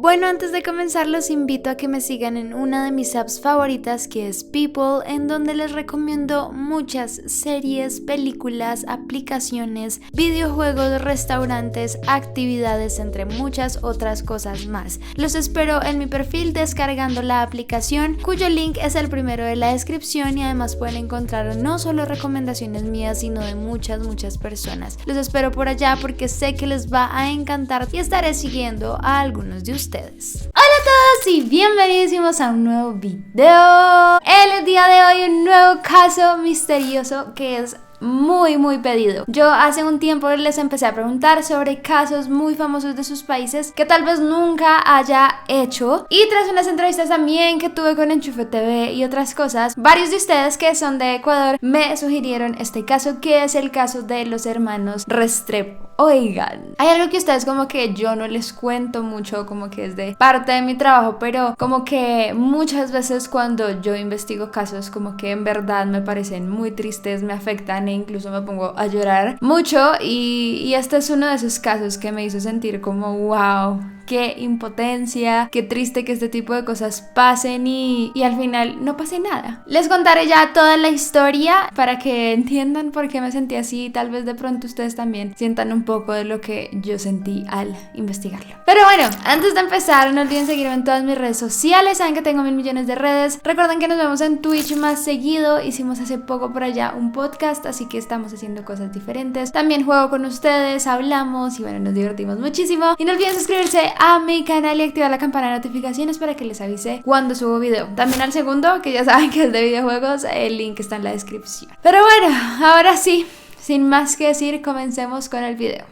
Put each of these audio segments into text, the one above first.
Bueno, antes de comenzar los invito a que me sigan en una de mis apps favoritas que es People, en donde les recomiendo muchas series, películas, aplicaciones, videojuegos, restaurantes, actividades, entre muchas otras cosas más. Los espero en mi perfil descargando la aplicación, cuyo link es el primero de la descripción, y además pueden encontrar no solo recomendaciones mías, sino de muchas personas. Los espero por allá porque sé que les va a encantar y estaré siguiendo a algunos de ustedes. Hola a todos y bienvenidos a un nuevo video. El día de hoy un nuevo caso misterioso que es muy pedido. Yo hace un tiempo les empecé a preguntar sobre casos muy famosos de sus países que tal vez nunca haya hecho, y tras unas entrevistas también que tuve con Enchufe TV y otras cosas, varios de ustedes que son de Ecuador me sugirieron este caso, que es el caso de los hermanos Restrepo. Oigan, hay algo que ustedes como que yo no les cuento mucho, como que es de parte de mi trabajo, pero como que muchas veces cuando yo investigo casos, como que en verdad me parecen muy tristes, me afectan e incluso me pongo a llorar mucho, y este es uno de esos casos que me hizo sentir como wow, qué impotencia, qué triste que este tipo de cosas pasen y al final no pase nada. Les contaré ya toda la historia para que entiendan por qué me sentí así, y tal vez de pronto ustedes también sientan un poco de lo que yo sentí al investigarlo. Pero bueno, antes de empezar, no olviden seguirme en todas mis redes sociales. Saben que tengo 1000 millones de redes. Recuerden que nos vemos en Twitch más seguido. Hicimos hace poco por allá un podcast, así que estamos haciendo cosas diferentes. También juego con ustedes, hablamos y bueno, nos divertimos muchísimo. Y no olviden suscribirse a mi canal y activar la campana de notificaciones para que les avise cuando subo video. También al segundo, que ya saben que es de videojuegos, el link está en la descripción. Pero bueno, ahora sí, sin más que decir, comencemos con el video.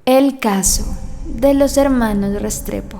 El caso de los hermanos Restrepo.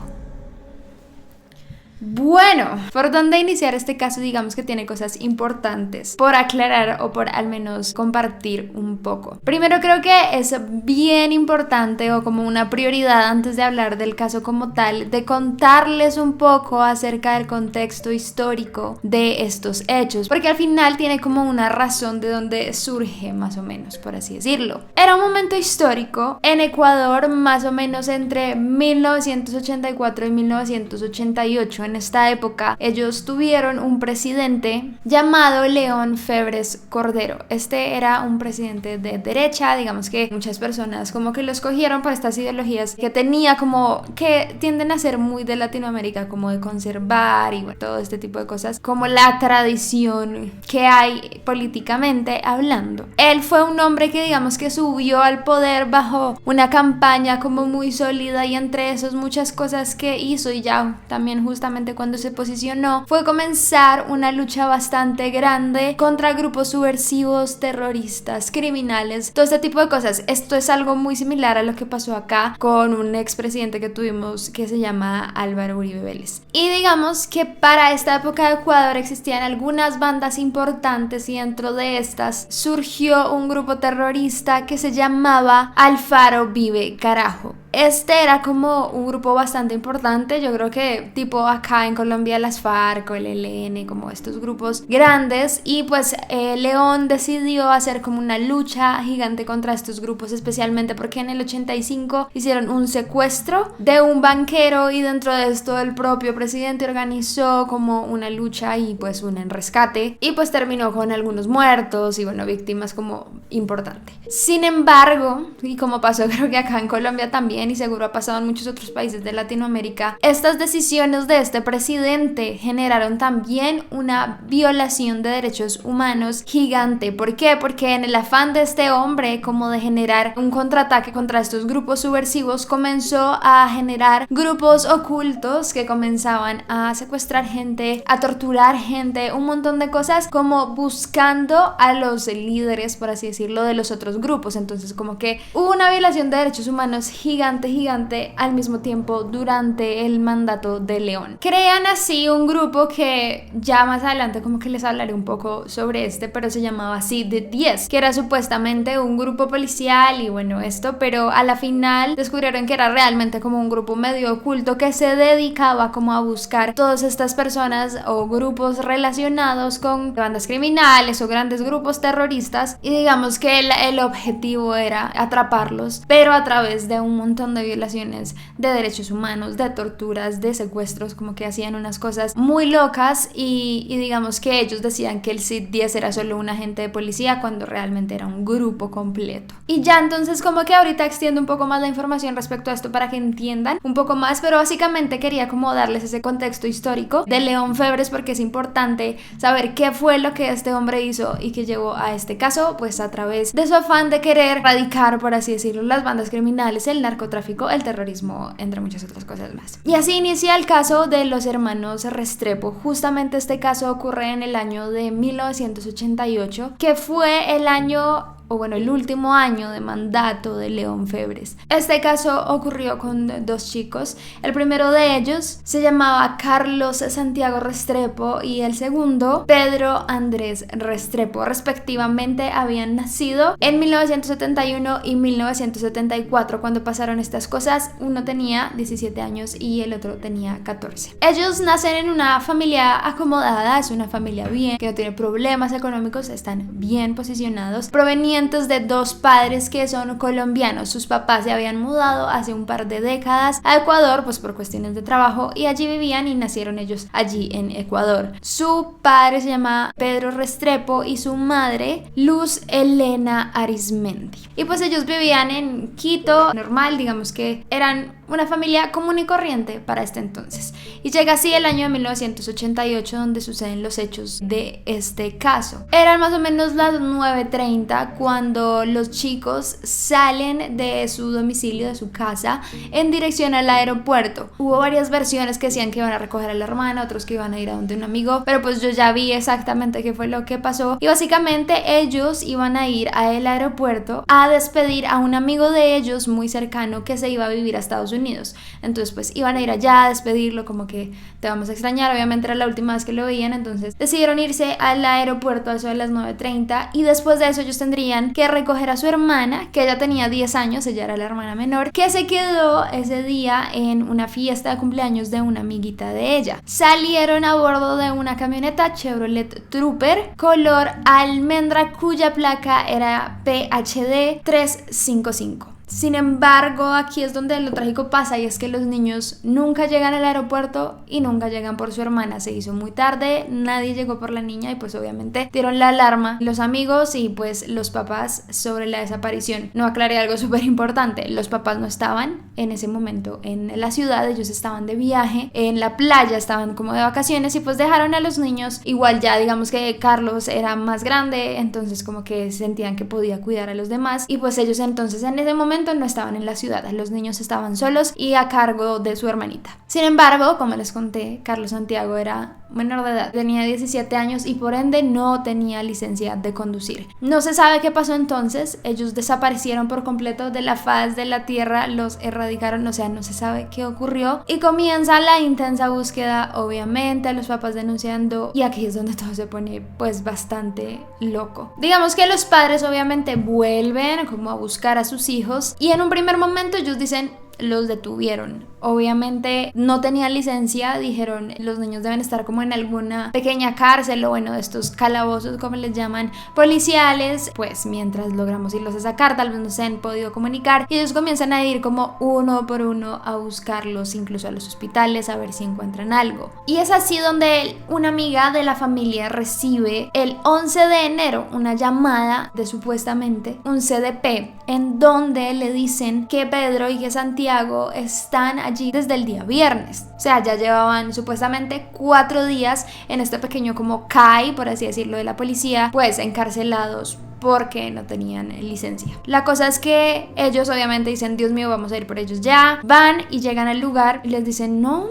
Bueno, ¿por dónde iniciar este caso? Digamos que tiene cosas importantes por aclarar o por al menos compartir un poco. Primero, creo que es bien importante, o como una prioridad antes de hablar del caso como tal, de contarles un poco acerca del contexto histórico de estos hechos, porque al final tiene como una razón de dónde surge, más o menos, por así decirlo. Era un momento histórico en Ecuador, más o menos entre 1984 y 1988. En esta época ellos tuvieron un presidente llamado León Febres Cordero. Este era un presidente de derecha, digamos que muchas personas como que lo escogieron por estas ideologías que tenía, como que tienden a ser muy de Latinoamérica, como de conservar y bueno, todo este tipo de cosas, como la tradición que hay políticamente hablando. Él fue un hombre que digamos que subió al poder bajo una campaña como muy sólida, y entre esos muchas cosas que hizo, y ya también justamente cuando se posicionó, fue comenzar una lucha bastante grande contra grupos subversivos, terroristas, criminales, todo este tipo de cosas. Esto es algo muy similar a lo que pasó acá con un expresidente que tuvimos que se llama Álvaro Uribe Vélez. Y digamos que para esta época de Ecuador existían algunas bandas importantes, y dentro de estas surgió un grupo terrorista que se llamaba Alfaro Vive Carajo. Este era como un grupo bastante importante, yo creo que tipo acá en Colombia las FARC o el ELN, como estos grupos grandes, y pues León decidió hacer como una lucha gigante contra estos grupos, especialmente porque en el 85 hicieron un secuestro de un banquero, y dentro de esto el propio presidente organizó como una lucha y pues un rescate, y pues terminó con algunos muertos y bueno, víctimas como importante. Sin embargo, y como pasó creo que acá en Colombia también, y seguro ha pasado en muchos otros países de Latinoamérica, estas decisiones de este presidente generaron también una violación de derechos humanos gigante. ¿Por qué? Porque en el afán de este hombre como de generar un contraataque contra estos grupos subversivos, comenzó a generar grupos ocultos que comenzaban a secuestrar gente, a torturar gente, un montón de cosas, como buscando a los líderes, por así decirlo, de los otros grupos. Entonces como que hubo una violación de derechos humanos gigante gigante al mismo tiempo durante el mandato de León. Crean así un grupo que ya más adelante como que les hablaré un poco sobre pero se llamaba así The 10, que era supuestamente un grupo policial y bueno esto, pero a la final descubrieron que era realmente como un grupo medio oculto que se dedicaba como a buscar todas estas personas o grupos relacionados con bandas criminales o grandes grupos terroristas, y digamos que el objetivo era atraparlos, pero a través de un montón de violaciones de derechos humanos, de torturas, de secuestros, como que hacían unas cosas muy locas y digamos que ellos decían que el CID 10 era solo un agente de policía cuando realmente era un grupo completo. Y ya entonces como que ahorita extiendo un poco más la información respecto a esto para que entiendan un poco más, pero básicamente quería como darles ese contexto histórico de León Febres porque es importante saber qué fue lo que este hombre hizo y que llevó a este caso, pues a través de su afán de querer erradicar, por así decirlo, las bandas criminales, el narcotráfico, el terrorismo, entre muchas otras cosas más. Y así inicia el caso de los hermanos Restrepo. Justamente este caso ocurre en el año de 1988, que fue el año o bueno, el último año de mandato de León Febres. Este caso ocurrió con dos chicos. El primero de ellos se llamaba Carlos Santiago Restrepo y el segundo Pedro Andrés Restrepo. Respectivamente habían nacido en 1971 y 1974 cuando pasaron estas cosas. Uno tenía 17 años y el otro tenía 14. Ellos nacen en una familia acomodada, es una familia bien, que no tiene problemas económicos, están bien posicionados, provenientes de dos padres que son colombianos. Sus papás se habían mudado hace un par de décadas a Ecuador, pues por cuestiones de trabajo, y allí vivían y nacieron ellos allí en Ecuador. Su padre se llama Pedro Restrepo y su madre Luz Elena Arizmendi. Y pues ellos vivían en Quito, normal, digamos que eran una familia común y corriente para este entonces. Y llega así el año de 1988 donde suceden los hechos de este caso. Eran más o menos las 9:30 cuando los chicos salen de su domicilio, de su casa, en dirección al aeropuerto. Hubo varias versiones que decían que iban a recoger a la hermana, otros que iban a ir a donde un amigo, pero pues yo ya vi exactamente qué fue lo que pasó. Y básicamente ellos iban a ir al aeropuerto a despedir a un amigo de ellos muy cercano que se iba a vivir a Estados Unidos. Entonces pues iban a ir allá a despedirlo, como que te vamos a extrañar, obviamente era la última vez que lo veían, entonces decidieron irse al aeropuerto a eso de las 9:30 y después de eso ellos tendrían que recoger a su hermana, que ella tenía 10 años, ella era la hermana menor, que se quedó ese día en una fiesta de cumpleaños de una amiguita de ella. Salieron a bordo de una camioneta Chevrolet Trooper color almendra cuya placa era PHD 355. Sin embargo, aquí es donde lo trágico pasa y es que los niños nunca llegan al aeropuerto y nunca llegan por su hermana. Se hizo muy tarde, nadie llegó por la niña y pues obviamente dieron la alarma los amigos y pues los papás sobre la desaparición. No aclaré algo súper importante, los papás no estaban en ese momento en la ciudad, ellos estaban de viaje en la playa, estaban como de vacaciones y pues dejaron a los niños. Igual ya digamos que Carlos era más grande, entonces como que sentían que podía cuidar a los demás y pues ellos entonces en ese momento no estaban en la ciudad, los niños estaban solos y a cargo de su hermanita. Sin embargo, como les conté, Carlos Santiago era menor de edad, tenía 17 años y por ende no tenía licencia de conducir. No se sabe qué pasó entonces, ellos desaparecieron por completo de la faz de la tierra, los erradicaron, o sea, no se sabe qué ocurrió y comienza la intensa búsqueda, obviamente, los papás denunciando y aquí es donde todo se pone pues bastante loco. Digamos que los padres obviamente vuelven como a buscar a sus hijos y en un primer momento ellos dicen los detuvieron. Obviamente no tenían licencia, dijeron los niños deben estar como en alguna pequeña cárcel o bueno, de estos calabozos como les llaman policiales, pues mientras logramos irlos a sacar, tal vez no se han podido comunicar y ellos comienzan a ir como uno por uno a buscarlos, incluso a los hospitales a ver si encuentran algo. Y es así donde una amiga de la familia recibe el 11 de enero una llamada de supuestamente un CDP en donde le dicen que Pedro y que Santiago están allí desde el día viernes, o sea, ya llevaban supuestamente 4 días en este pequeño como CAI, por así decirlo, de la policía, pues encarcelados porque no tenían licencia. La cosa es que ellos obviamente dicen, Dios mío, vamos a ir por ellos ya. Van y llegan al lugar y les dicen, no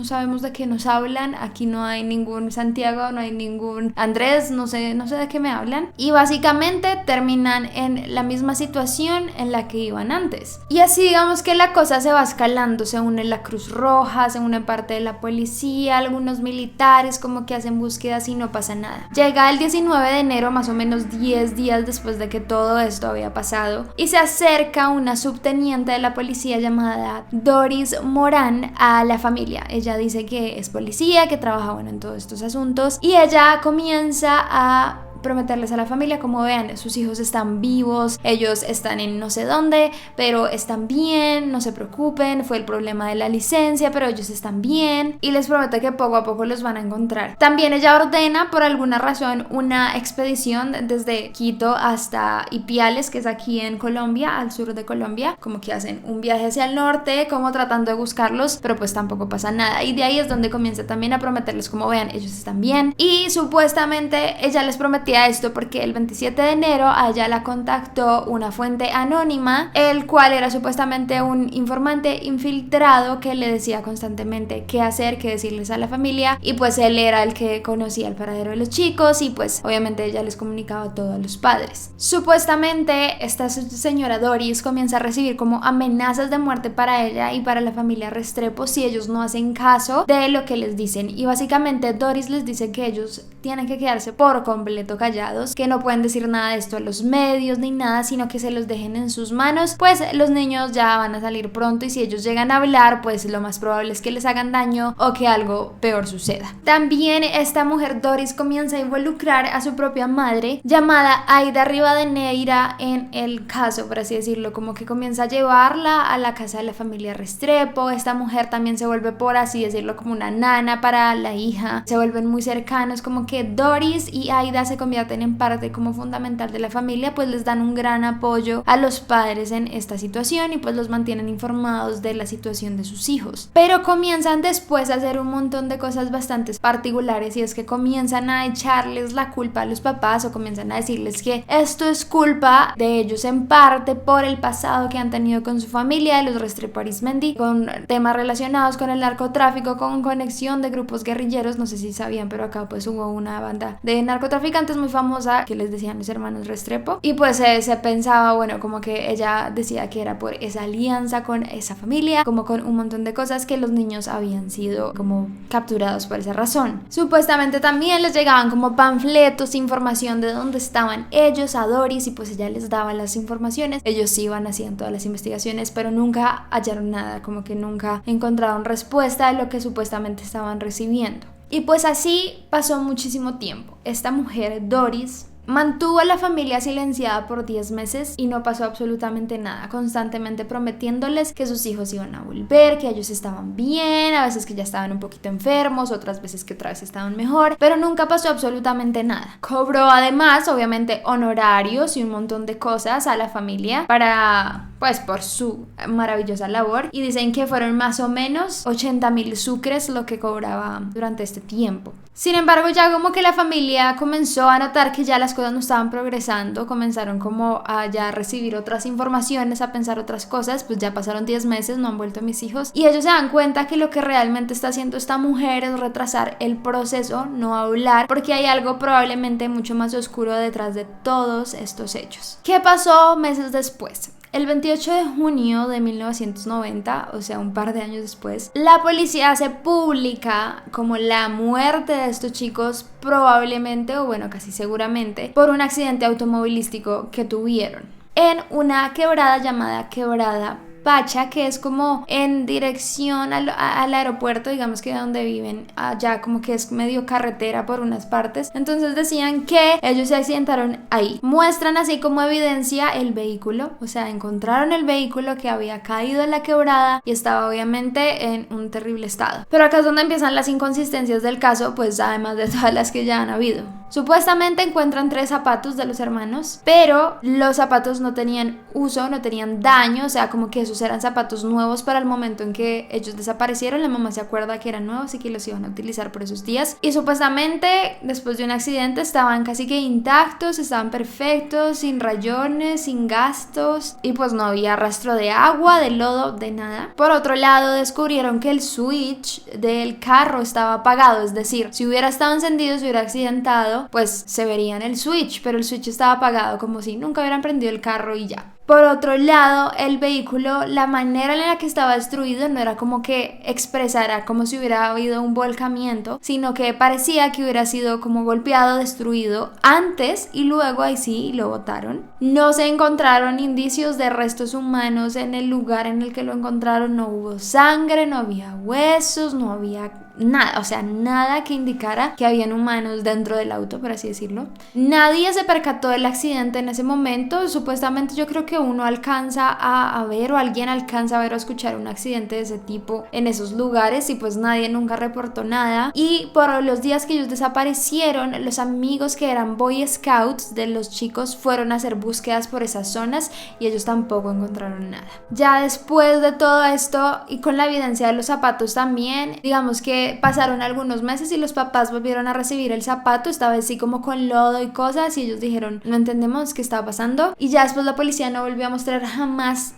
sabemos de qué nos hablan, aquí no hay ningún Santiago, no hay ningún Andrés, no sé de qué me hablan. Y básicamente terminan en la misma situación en la que iban antes. Y así digamos que la cosa se va escalando, se une la Cruz Roja, se une parte de la policía, algunos militares como que hacen búsquedas y no pasa nada. Llega el 19 de enero, más o menos 10 días después de que todo esto había pasado, y se acerca una subteniente de la policía llamada Doris Morán a la familia. Ella dice que es policía, que trabaja en todos estos asuntos, y ella comienza a prometerles a la familia, como vean, sus hijos están vivos, ellos están en no sé dónde, pero están bien, no se preocupen, fue el problema de la licencia, pero ellos están bien, y les promete que poco a poco los van a encontrar. También ella ordena por alguna razón una expedición desde Quito hasta Ipiales, que es aquí en Colombia, al sur de Colombia, como que hacen un viaje hacia el norte, como tratando de buscarlos, pero pues tampoco pasa nada, y de ahí es donde comienza también a prometerles, como vean, ellos están bien, y supuestamente ella les prometía esto porque el 27 de enero a ella la contactó una fuente anónima, el cual era supuestamente un informante infiltrado que le decía constantemente qué hacer, qué decirles a la familia, y pues él era el que conocía el paradero de los chicos y pues obviamente ella les comunicaba todo a los padres. Supuestamente esta señora Doris comienza a recibir como amenazas de muerte para ella y para la familia Restrepo si ellos no hacen caso de lo que les dicen, y básicamente Doris les dice que ellos tienen que quedarse por completo callados, que no pueden decir nada de esto a los medios ni nada, sino que se los dejen en sus manos, pues los niños ya van a salir pronto y si ellos llegan a hablar, pues lo más probable es que les hagan daño o que algo peor suceda. También esta mujer Doris comienza a involucrar a su propia madre, llamada Aida Rivadeneira, en el caso, por así decirlo, como que comienza a llevarla a la casa de la familia Restrepo. Esta mujer también se vuelve, por así decirlo, como una nana para la hija, se vuelven muy cercanos, como que Doris y Aida se convierten en parte como fundamental de la familia, pues les dan un gran apoyo a los padres en esta situación y pues los mantienen informados de la situación de sus hijos. Pero comienzan después a hacer un montón de cosas bastante particulares, y es que comienzan a echarles la culpa a los papás o comienzan a decirles que esto es culpa de ellos en parte por el pasado que han tenido con su familia, de los Restrepo Arizmendi, con temas relacionados con el narcotráfico, con conexión de grupos guerrilleros. No sé si sabían, pero acá pues hubo una banda de narcotraficantes muy famosa que les decían los hermanos Restrepo, y pues se pensaba, bueno, como que ella decía que era por esa alianza con esa familia, como con un montón de cosas, que los niños habían sido como capturados por esa razón. Supuestamente también les llegaban como panfletos, información de dónde estaban ellos a Doris, y pues ella les daba las informaciones, ellos iban, hacían todas las investigaciones, pero nunca hallaron nada, como que nunca encontraron respuesta de lo que supuestamente estaban recibiendo. Y pues así pasó muchísimo tiempo. Esta mujer, Doris, mantuvo a la familia silenciada por 10 meses y no pasó absolutamente nada, constantemente prometiéndoles que sus hijos iban a volver, que ellos estaban bien, a veces que ya estaban un poquito enfermos, otras veces que otra vez estaban mejor, pero nunca pasó absolutamente nada. Cobró además, obviamente, honorarios y un montón de cosas a la familia para, pues, por su maravillosa labor, y dicen que fueron más o menos 80,000 sucres lo que cobraba durante este tiempo. Sin embargo, ya como que la familia comenzó a notar que ya las cosas no estaban progresando, comenzaron como a ya recibir otras informaciones, a pensar otras cosas, pues ya pasaron 10 meses, no han vuelto mis hijos, y ellos se dan cuenta que lo que realmente está haciendo esta mujer es retrasar el proceso, no hablar, porque hay algo probablemente mucho más oscuro detrás de todos estos hechos. ¿Qué pasó meses después? El 28 de junio de 1990, o sea, un par de años después, la policía hace pública como la muerte de estos chicos, probablemente, o bueno, casi seguramente, por un accidente automovilístico que tuvieron en una quebrada llamada Quebrada Pacha, que es como en dirección al aeropuerto, digamos que donde viven allá, como que es medio carretera por unas partes. Entonces decían que ellos se accidentaron ahí. Muestran así como evidencia el vehículo, o sea, encontraron el vehículo que había caído en la quebrada y estaba obviamente en un terrible estado. Pero acá es donde empiezan las inconsistencias del caso, pues además de todas las que ya han habido. Supuestamente encuentran 3 zapatos de los hermanos, pero los zapatos no tenían uso, no tenían daño, o sea, como que esos eran zapatos nuevos para el momento en que ellos desaparecieron. La mamá se acuerda que eran nuevos y que los iban a utilizar por esos días. Y supuestamente después de un accidente estaban casi que intactos, estaban perfectos, sin rayones, sin gastos, y pues no había rastro de agua, de lodo, de nada. Por otro lado, descubrieron que el switch del carro estaba apagado, es decir, si hubiera estado encendido, si hubiera accidentado, pues se vería en el switch, pero el switch estaba apagado, como si nunca hubieran prendido el carro y ya. Por otro lado, el vehículo, la manera en la que estaba destruido no era como que expresara como si hubiera habido un volcamiento, sino que parecía que hubiera sido como golpeado, destruido antes y luego ahí sí lo botaron. No se encontraron indicios de restos humanos en el lugar en el que lo encontraron, no hubo sangre, no había huesos, no había nada, o sea, nada que indicara que habían humanos dentro del auto, por así decirlo. Nadie se percató del accidente en ese momento. Supuestamente yo creo que uno alcanza a ver, o alguien alcanza a ver o escuchar un accidente de ese tipo en esos lugares, y pues nadie nunca reportó nada. Y por los días que ellos desaparecieron, los amigos que eran Boy Scouts de los chicos fueron a hacer búsquedas por esas zonas y ellos tampoco encontraron nada. Ya después de todo esto y con la evidencia de los zapatos también, digamos que pasaron algunos meses y los papás volvieron a recibir el zapato, esta vez sí como con lodo y cosas, y ellos dijeron, no entendemos qué estaba pasando. Y ya después la policía no volvió a mostrar jamás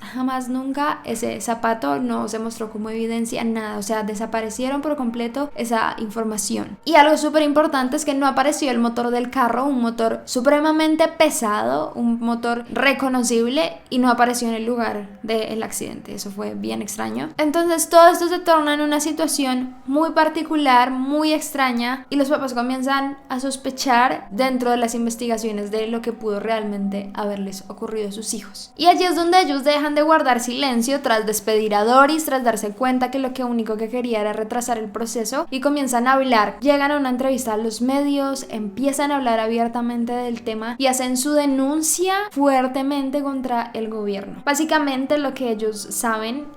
nunca ese zapato, no se mostró como evidencia, nada, o sea, desaparecieron por completo esa información. Y algo súper importante es que no apareció el motor del carro, un motor supremamente pesado, un motor reconocible, y no apareció en el lugar del accidente. Eso fue bien extraño. Entonces todo esto se torna en una situación muy particular, muy extraña, y los papás comienzan a sospechar dentro de las investigaciones de lo que pudo realmente haberles ocurrido a sus hijos. Y allí es donde ellos dejan de guardar silencio tras despedir a Doris, tras darse cuenta que lo único que quería era retrasar el proceso, y comienzan a hablar. Llegan a una entrevista a los medios, empiezan a hablar abiertamente del tema y hacen su denuncia fuertemente contra el gobierno. Básicamente lo que ellos saben,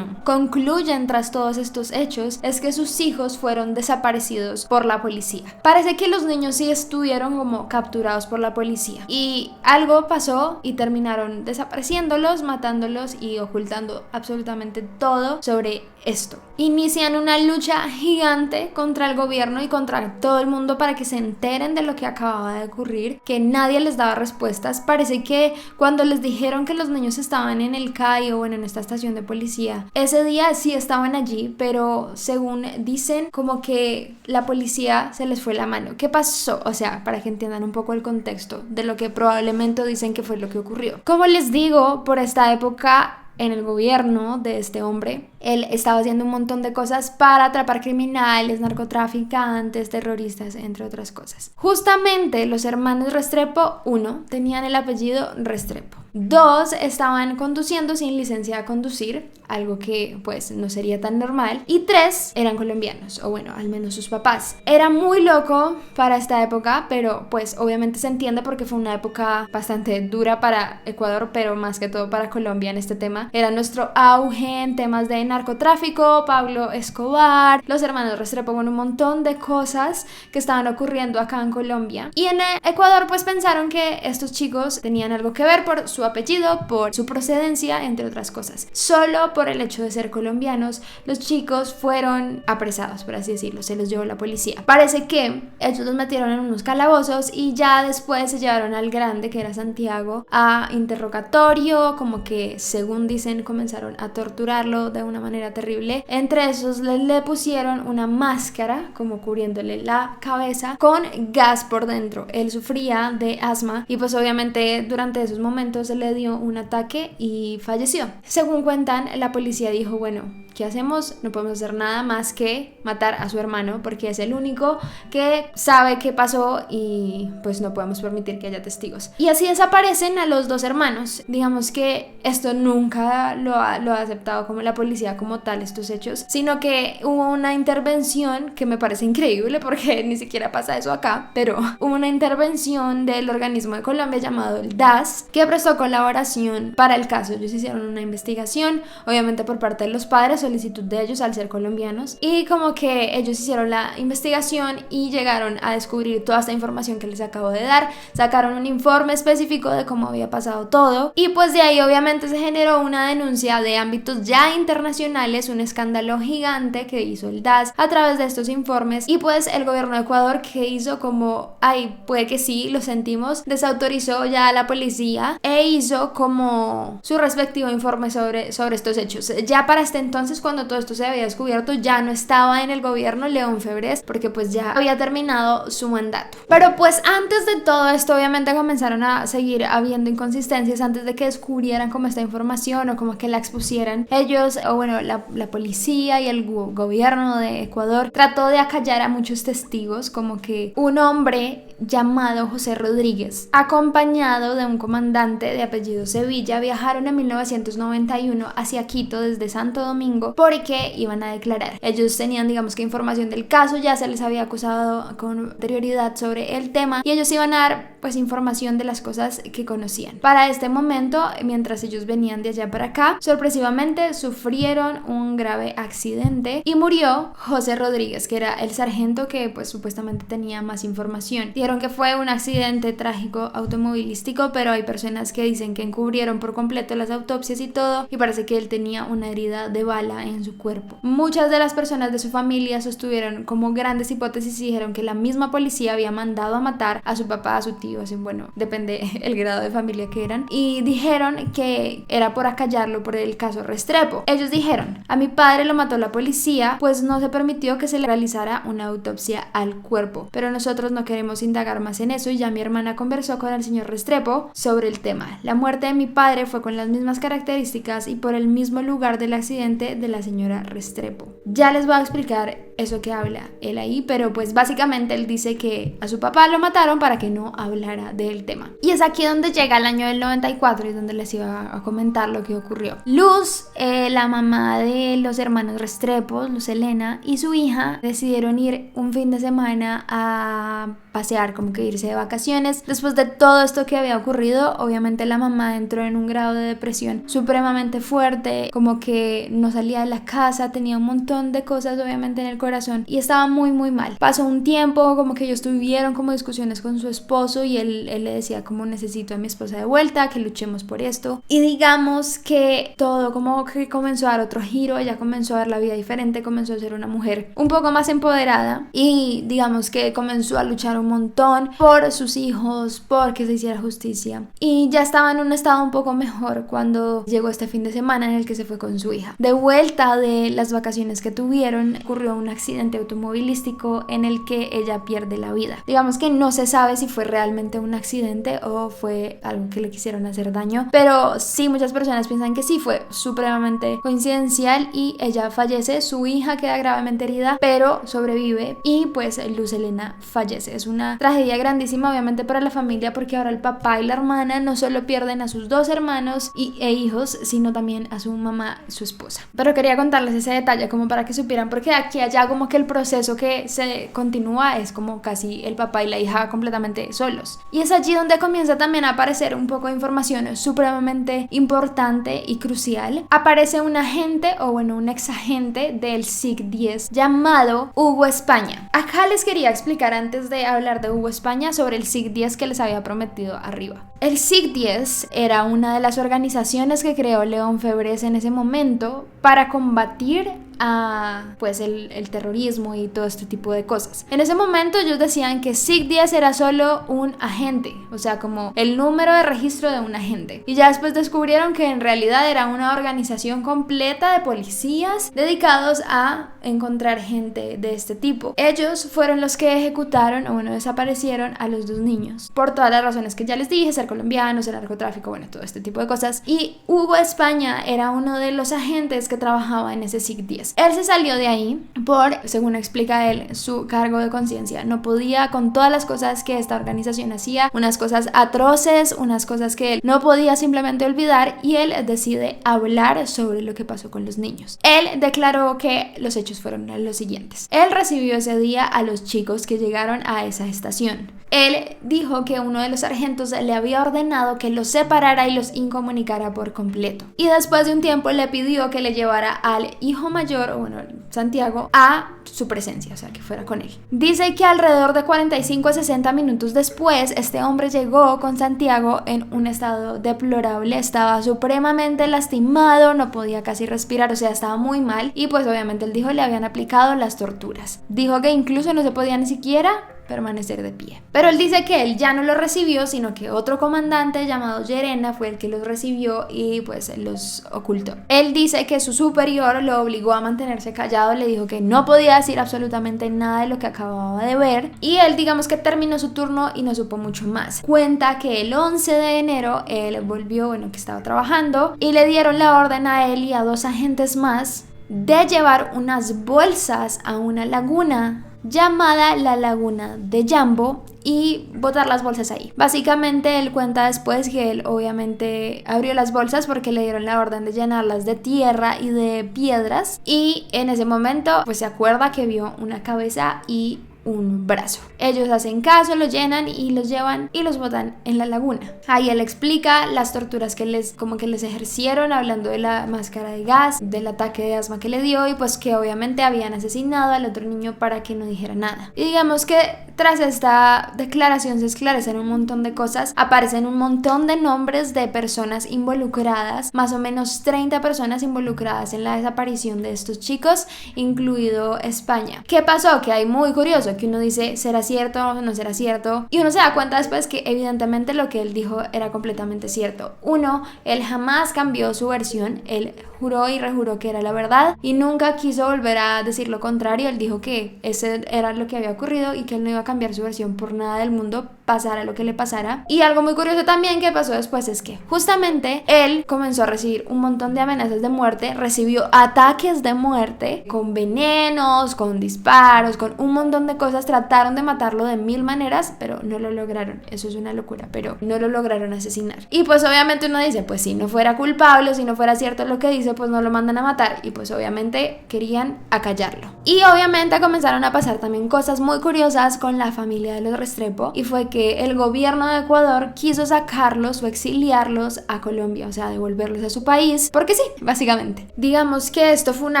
concluyen tras todos estos hechos, es que sus hijos fueron desaparecidos por la policía. Parece que los niños sí estuvieron como capturados por la policía, y algo pasó y terminaron desapareciéndolos, matándolos y ocultando absolutamente todo sobre esto. Inician una lucha gigante contra el gobierno y contra todo el mundo para que se enteren de lo que acababa de ocurrir, que nadie les daba respuestas. Parece que cuando les dijeron que los niños estaban en el CAI, o en esta estación de policía, ese día sí estaban allí, pero según dicen, como que la policía se les fue la mano. ¿Qué pasó? O sea, para que entiendan un poco el contexto de lo que probablemente dicen que fue lo que ocurrió. Como les digo, por esta época en el gobierno de este hombre, él estaba haciendo un montón de cosas para atrapar criminales, narcotraficantes, terroristas, entre otras cosas. Justamente los hermanos Restrepo, 1, tenían el apellido Restrepo. 2, estaban conduciendo sin licencia de conducir, algo que pues no sería tan normal. Y 3, eran colombianos, o bueno, al menos sus papás. Era muy loco para esta época, pero pues obviamente se entiende porque fue una época bastante dura para Ecuador, pero más que todo para Colombia en este tema. Era nuestro auge en temas de narcotráfico, Pablo Escobar, los hermanos Restrepo, bueno, un montón de cosas que estaban ocurriendo acá en Colombia. Y en Ecuador pues pensaron que estos chicos tenían algo que ver por su apellido, por su procedencia, entre otras cosas. Solo por el hecho de ser colombianos, los chicos fueron apresados, por así decirlo, se los llevó la policía. Parece que ellos los metieron en unos calabozos y ya después se llevaron al grande, que era Santiago, a interrogatorio, como que según dicen comenzaron a torturarlo de una manera terrible. Entre esos le pusieron una máscara como cubriéndole la cabeza con gas por dentro. Él sufría de asma y pues obviamente durante esos momentos se le dio un ataque y falleció. Según cuentan, la policía dijo, bueno, ¿qué hacemos? No podemos hacer nada más que matar a su hermano porque es el único que sabe qué pasó y pues no podemos permitir que haya testigos. Y así desaparecen a los 2 hermanos. Digamos que esto nunca lo ha aceptado como la policía como tal, estos hechos, sino que hubo una intervención que me parece increíble porque ni siquiera pasa eso acá, pero hubo una intervención del organismo de Colombia llamado el DAS que prestó colaboración para el caso. Ellos hicieron una investigación, obviamente por parte de los padres, solicitud de ellos al ser colombianos, y como que ellos hicieron la investigación y llegaron a descubrir toda esta información que les acabo de dar, sacaron un informe específico de cómo había pasado todo, y pues de ahí obviamente se generó una denuncia de ámbitos ya internacionales, un escándalo gigante que hizo el DAS a través de estos informes, y pues el gobierno de Ecuador, que hizo como, ay, puede que sí, lo sentimos, desautorizó ya a la policía e hizo como su respectivo informe sobre estos hechos. Ya para este entonces, cuando todo esto se había descubierto, ya no estaba en el gobierno León Febres, porque pues ya había terminado su mandato. Pero pues antes de todo esto, obviamente comenzaron a seguir habiendo inconsistencias antes de que descubrieran como esta información o como que la expusieran. Ellos, o bueno, la policía y el gobierno de Ecuador trató de acallar a muchos testigos, como que un hombre llamado José Rodríguez, acompañado de un comandante de apellido Sevilla, viajaron en 1991 hacia Quito desde Santo Domingo porque iban a declarar. Ellos tenían, digamos que, información del caso, ya se les había acusado con anterioridad sobre el tema y ellos iban a dar pues información de las cosas que conocían. Para este momento, mientras ellos venían de allá para acá, sorpresivamente sufrieron un grave accidente y murió José Rodríguez, que era el sargento que pues supuestamente tenía más información. Dijeron que fue un accidente trágico automovilístico, pero hay personas que dicen que encubrieron por completo las autopsias y todo, y parece que él tenía una herida de bala en su cuerpo. Muchas de las personas de su familia sostuvieron como grandes hipótesis y dijeron que la misma policía había mandado a matar a su papá, a su tío, así, bueno, depende el grado de familia que eran, y dijeron que era por acallarlo por el caso Restrepo. Ellos dijeron: a mi padre lo mató la policía, pues no se permitió que se le realizara una autopsia al cuerpo, pero nosotros no queremos indagar más en eso y ya mi hermana conversó con el señor Restrepo sobre el tema. La muerte de mi padre fue con las mismas características y por el mismo lugar del accidente de la señora Restrepo. Ya les voy a explicar eso que habla él ahí, pero pues básicamente él dice que a su papá lo mataron para que no hablara del tema. Y es aquí donde llega el año del 94 y donde les iba a comentar lo que ocurrió. Luz, la mamá de los hermanos Restrepo, Luz Helena, y su hija decidieron ir un fin de semana a pasear, como que irse de vacaciones. Después de todo esto que había ocurrido, obviamente la mamá entró en un grado de depresión supremamente fuerte, como que no salía de la casa, tenía un montón de cosas obviamente en el corazón y estaba muy mal. Pasó un tiempo, como que ellos tuvieron como discusiones con su esposo y él le decía como: necesito a mi esposa de vuelta, que luchemos por esto. Y digamos que todo como que comenzó a dar otro giro, ella comenzó a ver la vida diferente, comenzó a ser una mujer un poco más empoderada y digamos que comenzó a luchar un montón por sus hijos, por que se hiciera justicia, y ya estaba en un estado un poco mejor cuando llegó este fin de semana en el que se fue con su hija. De vuelta de las vacaciones que tuvieron, ocurrió un accidente automovilístico en el que ella pierde la vida. Digamos que no se sabe si fue realmente un accidente o fue algo que le quisieron hacer daño, pero sí, muchas personas piensan que sí, fue supremamente coincidencial y ella fallece. Su hija queda gravemente herida, pero sobrevive y pues Luz Helena fallece. Es una tragedia grandísima obviamente para la familia, porque ahora el papá y la hermana no solo pierden a sus dos hermanos e hijos, sino también a su mamá, su esposa. Pero quería contarles ese detalle como para que supieran, porque aquí allá como que el proceso que se continúa es como casi el papá y la hija completamente solos. Y es allí donde comienza también a aparecer un poco de información supremamente importante y crucial. Aparece un agente, o bueno, un ex agente del SIC-10 llamado Hugo España. Acá les quería explicar, antes de hablar de Hugo España, sobre el SIC-10 que les había prometido arriba. El SIC-10 era una de las organizaciones que creó León Febres en ese momento para combatir a pues el terrorismo y todo este tipo de cosas. En ese momento ellos decían que SIC-10 era solo un agente, o sea, como el número de registro de un agente, y ya después descubrieron que en realidad era una organización completa de policías dedicados a encontrar gente de este tipo. Ellos fueron los que ejecutaron, o bueno, desaparecieron a los dos niños por todas las razones que ya les dije: ser colombianos, el narcotráfico, bueno, todo este tipo de cosas. Y Hugo España era uno de los agentes que trabajaba en ese SIC-10. consecuencias. Él se salió de ahí por, según explica él, su cargo de conciencia. No podía con todas las cosas que esta organización hacía, unas cosas atroces, unas cosas que él no podía simplemente olvidar, y él decide hablar sobre lo que pasó con los niños. Él declaró que los hechos fueron los siguientes. Él recibió ese día a los chicos que llegaron a esa estación. Él dijo que uno de los sargentos le había ordenado que los separara y los incomunicara por completo. Y después de un tiempo le pidió que le llevara al hijo mayor, o bueno, Santiago, a su presencia, o sea, que fuera con él. Dice que alrededor de 45 a 60 minutos después, este hombre llegó con Santiago en un estado deplorable, estaba supremamente lastimado, no podía casi respirar, o sea, estaba muy mal, y pues obviamente él dijo le habían aplicado las torturas. Dijo que incluso no se podía ni siquiera permanecer de pie. Pero él dice que él ya no lo recibió, sino que otro comandante llamado Llerena fue el que los recibió y pues los ocultó. Él dice que su superior lo obligó a mantenerse callado, le dijo que no podía decir absolutamente nada de lo que acababa de ver, y él, digamos que terminó su turno y no supo mucho más. Cuenta que el 11 de enero él volvió, bueno, que estaba trabajando, y le dieron la orden a él y a 2 agentes más de llevar unas bolsas a una laguna llamada la Laguna de Jambo y botar las bolsas ahí. Básicamente él cuenta después que él obviamente abrió las bolsas porque le dieron la orden de llenarlas de tierra y de piedras, y en ese momento pues se acuerda que vio una cabeza y un brazo. Ellos hacen caso, lo llenan y los llevan y los botan en la laguna. Ahí él explica las torturas que les ejercieron, hablando de la máscara de gas, del ataque de asma que le dio, y pues que obviamente habían asesinado al otro niño para que no dijera nada. Y digamos que tras esta declaración se esclarecen un montón de cosas, aparecen un montón de nombres de personas involucradas, más o menos 30 personas involucradas en la desaparición de estos chicos, incluido España. ¿Qué pasó? Que hay muy curioso, que uno dice, ¿será cierto o no será cierto? Y uno se da cuenta después que evidentemente lo que él dijo era completamente cierto. Uno, él jamás cambió su versión, él juró y rejuró que era la verdad y nunca quiso volver a decir lo contrario. Él dijo que ese era lo que había ocurrido y que él no iba a cambiar su versión por nada del mundo, pasara lo que le pasara. Y algo muy curioso también que pasó después es que justamente él comenzó a recibir un montón de amenazas de muerte, recibió ataques de muerte con venenos, con disparos, con un montón de cosas. Trataron de matarlo de 1000 maneras, pero no lo lograron. Eso es una locura, pero no lo lograron asesinar. Y pues obviamente uno dice, pues si no fuera culpable, si no fuera cierto lo que dice, pues no lo mandan a matar. Y pues obviamente querían acallarlo. Y obviamente comenzaron a pasar también cosas muy curiosas con la familia de los Restrepo, y fue que el gobierno de Ecuador quiso sacarlos o exiliarlos a Colombia, o sea, devolverlos a su país, porque sí, básicamente. Digamos que esto fue una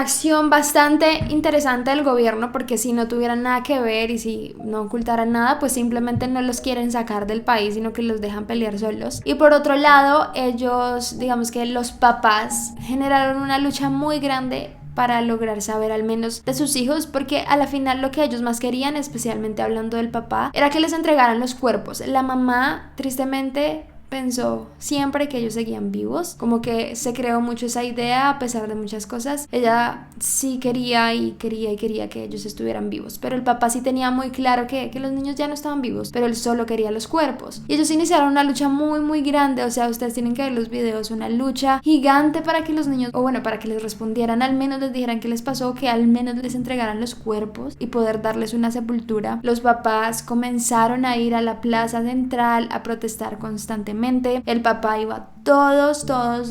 acción bastante interesante del gobierno, porque si no tuvieran nada que ver y si no ocultaran nada, pues simplemente no los quieren sacar del país, sino que los dejan pelear solos. Y por otro lado, ellos, digamos que los papás generaron una lucha muy grande para lograr saber al menos de sus hijos, porque a la final lo que ellos más querían, especialmente hablando del papá, era que les entregaran los cuerpos. La mamá, tristemente, pensó siempre que ellos seguían vivos, como que se creó mucho esa idea a pesar de muchas cosas. Ella sí quería que ellos estuvieran vivos, pero el papá sí tenía muy claro que los niños ya no estaban vivos, pero él solo quería los cuerpos. Y ellos iniciaron una lucha muy muy grande, o sea, ustedes tienen que ver los videos, una lucha gigante para que los niños, o bueno, para que les respondieran, al menos les dijeran qué les pasó, que al menos les entregaran los cuerpos y poder darles una sepultura. Los papás comenzaron a ir a la plaza central a protestar constantemente. El papá iba todos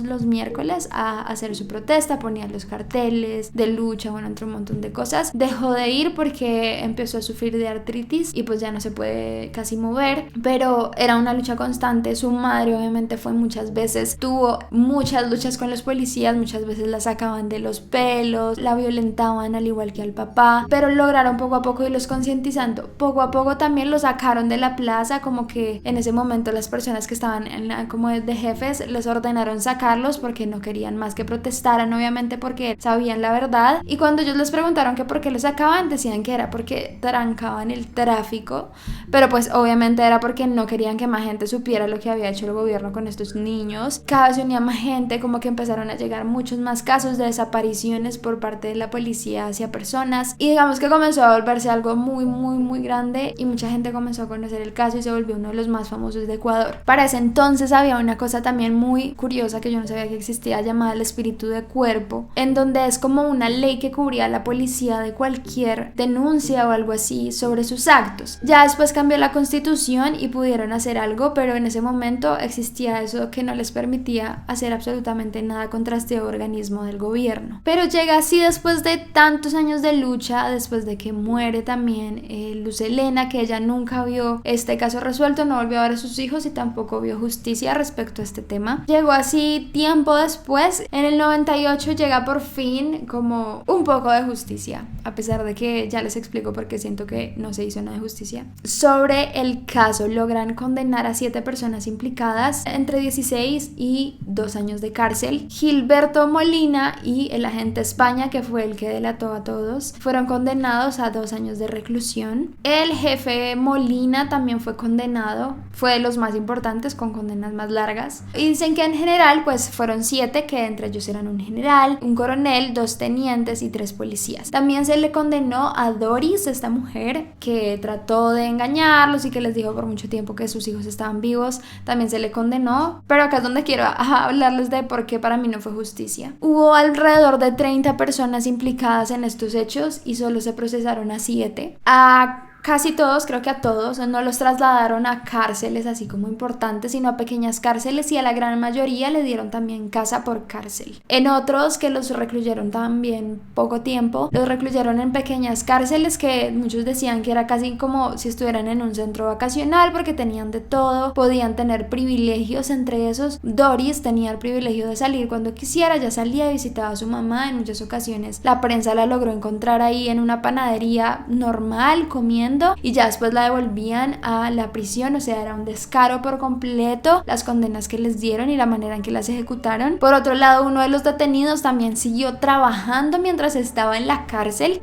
los miércoles a hacer su protesta, ponía los carteles de lucha, bueno, entre un montón de cosas. Dejó de ir porque empezó a sufrir de artritis y pues ya no se puede casi mover, pero era una lucha constante. Su madre obviamente fue muchas veces, tuvo muchas luchas con los policías, muchas veces la sacaban de los pelos, la violentaban al igual que al papá, pero lograron poco a poco irlos concientizando. Poco a poco también los sacaron de la plaza, como que en ese momento las personas que estaban como de jefes les ordenaron sacarlos porque no querían más que protestaran, obviamente porque sabían la verdad. Y cuando ellos les preguntaron que por qué los sacaban, decían que era porque trancaban el tráfico, pero pues obviamente era porque no querían que más gente supiera lo que había hecho el gobierno con estos niños. Cada vez se unía más gente, como que empezaron a llegar muchos más casos de desapariciones por parte de la policía hacia personas, y digamos que comenzó a volverse algo muy muy muy grande, y mucha gente comenzó a conocer el caso y se volvió uno de los más famosos de Ecuador. Para ese entonces había una cosa también muy curiosa que yo no sabía que existía, llamada el espíritu de cuerpo, en donde es como una ley que cubría a la policía de cualquier denuncia o algo así sobre sus actos. Ya después cambió la constitución y pudieron hacer algo, pero en ese momento existía eso que no les permitía hacer absolutamente nada contra este organismo del gobierno. Pero llega así después de tantos años de lucha, después de que muere también Luz Helena, que ella nunca vio este caso resuelto, no volvió a ver a sus hijos y tampoco vio justicia respecto a este tema. Llegó así tiempo después, en el 98 llega por fin como un poco de justicia, a pesar de que ya les explico por qué siento que no se hizo nada de justicia. Sobre el caso, logran condenar a 7 personas implicadas entre 16 y 2 años de cárcel. Gilberto Molina y el agente España, que fue el que delató a todos, fueron condenados a 2 años de reclusión. El jefe Molina también fue condenado, fue de los más importantes, con condenas más largas. Y dicen que en general pues fueron 7, que entre ellos eran un general, un coronel, 2 tenientes y 3 policías. También se le condenó a Doris, esta mujer que trató de engañarlos y que les dijo por mucho tiempo que sus hijos estaban vivos. También se le condenó, pero acá es donde quiero hablarles de por qué para mí no fue justicia. Hubo alrededor de 30 personas implicadas en estos hechos y solo se procesaron a 7. A casi todos, creo que a todos, no los trasladaron a cárceles así como importantes, sino a pequeñas cárceles, y a la gran mayoría le dieron también casa por cárcel. En otros, que los recluyeron también poco tiempo, los recluyeron en pequeñas cárceles que muchos decían que era casi como si estuvieran en un centro vacacional, porque tenían de todo, podían tener privilegios. Entre esos, Doris tenía el privilegio de salir cuando quisiera, ya salía y visitaba a su mamá. En muchas ocasiones la prensa la logró encontrar ahí en una panadería normal comiendo, y ya después la devolvían a la prisión. O sea, era un descaro por completo las condenas que les dieron y la manera en que las ejecutaron. Por otro lado, uno de los detenidos también siguió trabajando mientras estaba en la cárcel.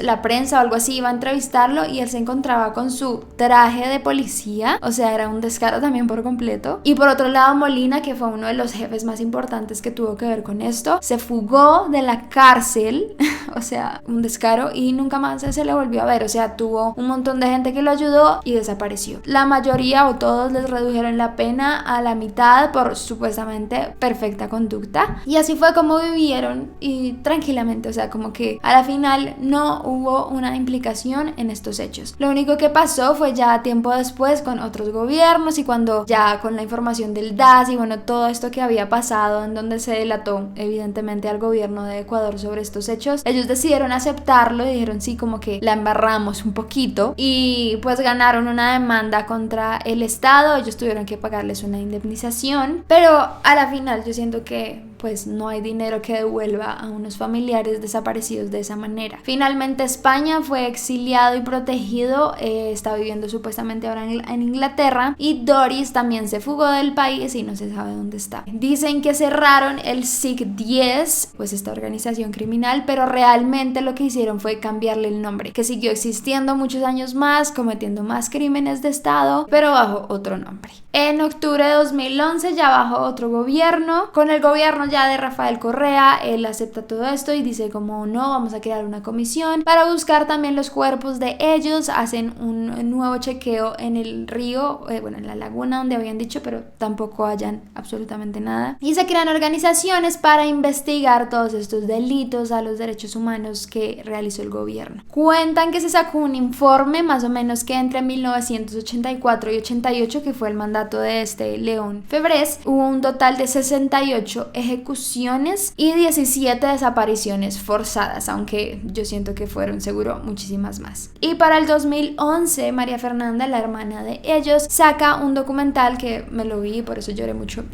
La prensa o algo así iba a entrevistarlo y él se encontraba con su traje de policía. O sea, era un descaro también por completo. Y por otro lado, Molina, que fue uno de los jefes más importantes que tuvo que ver con esto, se fugó de la cárcel. O sea, un descaro, y nunca más se le volvió a ver. O sea, tuvo un montón de gente que lo ayudó y desapareció. La mayoría o todos les redujeron la pena a la mitad por supuestamente perfecta conducta, y así fue como vivieron y tranquilamente. O sea, como que a la final no hubo una implicación en estos hechos. Lo único que pasó fue ya tiempo después con otros gobiernos, y cuando ya con la información del DAS y bueno, todo esto que había pasado, en donde se delató evidentemente al gobierno de Ecuador sobre estos hechos, ellos decidieron aceptarlo y dijeron sí, como que la embarramos un poquito, y pues ganaron una demanda contra el Estado. Ellos tuvieron que pagarles una indemnización, pero a la final yo siento que pues no hay dinero que devuelva a unos familiares desaparecidos de esa manera. Finalmente España fue exiliado y protegido, está viviendo supuestamente ahora en Inglaterra, y Doris también se fugó del país y no se sabe dónde está. Dicen que cerraron el SIC-10, pues esta organización criminal, pero realmente lo que hicieron fue cambiarle el nombre, que siguió existiendo muchos años más, cometiendo más crímenes de Estado, pero bajo otro nombre. En octubre de 2011, ya bajo otro gobierno, con el gobierno ya de Rafael Correa, él acepta todo esto y dice como no, vamos a crear una comisión para buscar también los cuerpos de ellos. Hacen un nuevo chequeo en el río, bueno, en la laguna donde habían dicho, pero tampoco hallan absolutamente nada, y se crean organizaciones para investigar todos estos delitos a los derechos humanos que realizó el gobierno. Cuentan que se sacó un informe más o menos que entre 1984 y 88, que fue el mandato de este León Febrés, hubo un total de 68 ejecuciones y 17 desapariciones forzadas, aunque yo siento que fueron seguro muchísimas más. Y para el 2011, María Fernanda, la hermana de ellos, saca un documental que me lo vi, por eso lloré mucho,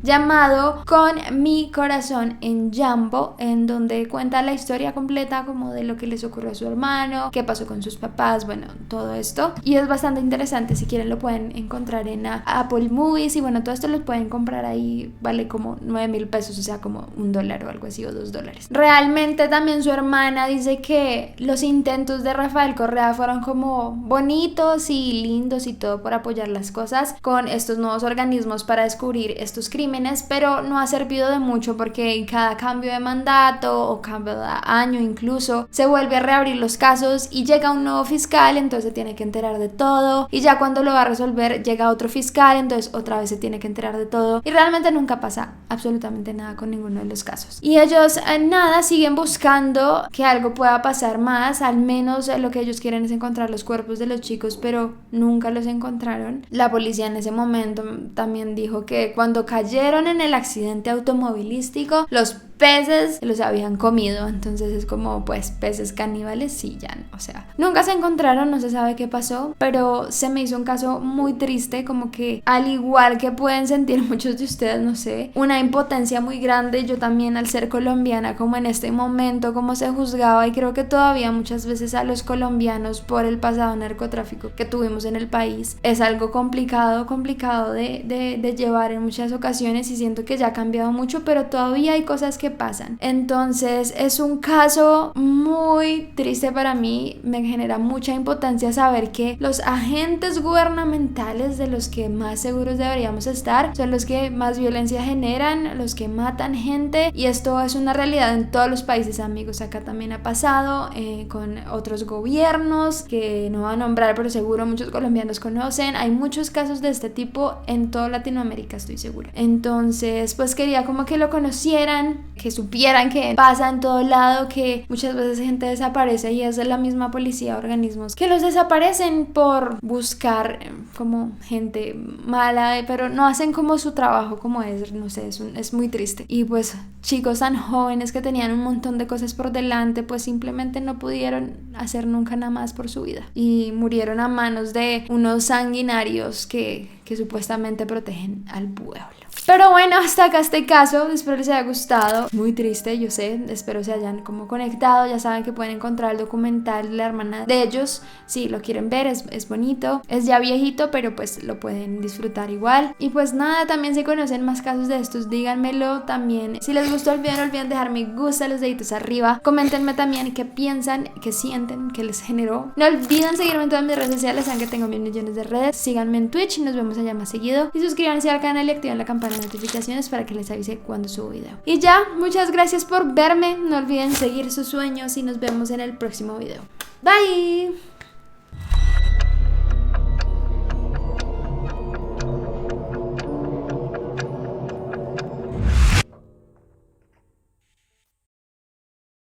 llamado Con mi corazón en Jambo, en donde cuenta la historia completa como de lo que les ocurrió a su hermano, qué pasó con sus papás, bueno, todo esto. Y es bastante interesante, si quieren lo pueden encontrar en Apple Movies, y bueno, todo esto lo pueden comprar ahí, vale como 9,000 pesos eso sea como $1 o algo así, o $2. Realmente también su hermana dice que los intentos de Rafael Correa fueron como bonitos y lindos y todo por apoyar las cosas con estos nuevos organismos para descubrir estos crímenes, pero no ha servido de mucho porque en cada cambio de mandato o cada año incluso se vuelve a reabrir los casos y llega un nuevo fiscal, entonces se tiene que enterar de todo, y ya cuando lo va a resolver llega otro fiscal, entonces otra vez se tiene que enterar de todo, y realmente nunca pasa absolutamente nada con ninguno de los casos. Y ellos nada, siguen buscando que algo pueda pasar más, al menos lo que ellos quieren es encontrar los cuerpos de los chicos, pero nunca los encontraron. La policía en ese momento también dijo que cuando cayeron en el accidente automovilístico, los peces los habían comido, entonces es como pues peces caníbales, sí, ya no, o sea, nunca se encontraron, no se sabe qué pasó, pero se me hizo un caso muy triste, como que al igual que pueden sentir muchos de ustedes, no sé, una impotencia muy grande, yo también al ser colombiana, como en este momento, como se juzgaba, y creo que todavía muchas veces a los colombianos por el pasado narcotráfico que tuvimos en el país, es algo complicado de llevar en muchas ocasiones, y siento que ya ha cambiado mucho, pero todavía hay cosas que pasan. Entonces es un caso muy triste para mí, me genera mucha impotencia saber que los agentes gubernamentales de los que más seguros deberíamos estar son los que más violencia generan, los que matan gente, y esto es una realidad en todos los países, amigos. Acá también ha pasado con otros gobiernos que no voy a nombrar, pero seguro muchos colombianos conocen. Hay muchos casos de este tipo en toda Latinoamérica, estoy segura. Entonces pues quería como que lo conocieran, que supieran que pasa en todo lado, que muchas veces gente desaparece y es de la misma policía, organismos que los desaparecen por buscar como gente mala, pero no hacen como su trabajo como es, no sé, es muy triste. Y pues chicos tan jóvenes que tenían un montón de cosas por delante, pues simplemente no pudieron hacer nunca nada más por su vida y murieron a manos de unos sanguinarios que supuestamente protegen al pueblo. Pero bueno, hasta acá este caso, espero les haya gustado, muy triste, yo sé, espero se hayan como conectado, ya saben que pueden encontrar el documental de la hermana de ellos, si lo quieren ver, es bonito, es ya viejito, pero pues lo pueden disfrutar igual. Y pues nada, también si conocen más casos de estos, díganmelo también. Si les gustó el video, no olviden dejar me gusta, los deditos arriba, coméntenme también qué piensan, qué sienten, qué les generó. No olviden seguirme en todas mis redes sociales, saben que tengo 1.000 millones de redes, síganme en Twitch y nos vemos allá más seguido, y suscríbanse al canal y activen la campana de notificaciones para que les avise cuando subo video. Y ya, muchas gracias por verme, no olviden seguir sus sueños y nos vemos en el próximo video. Bye.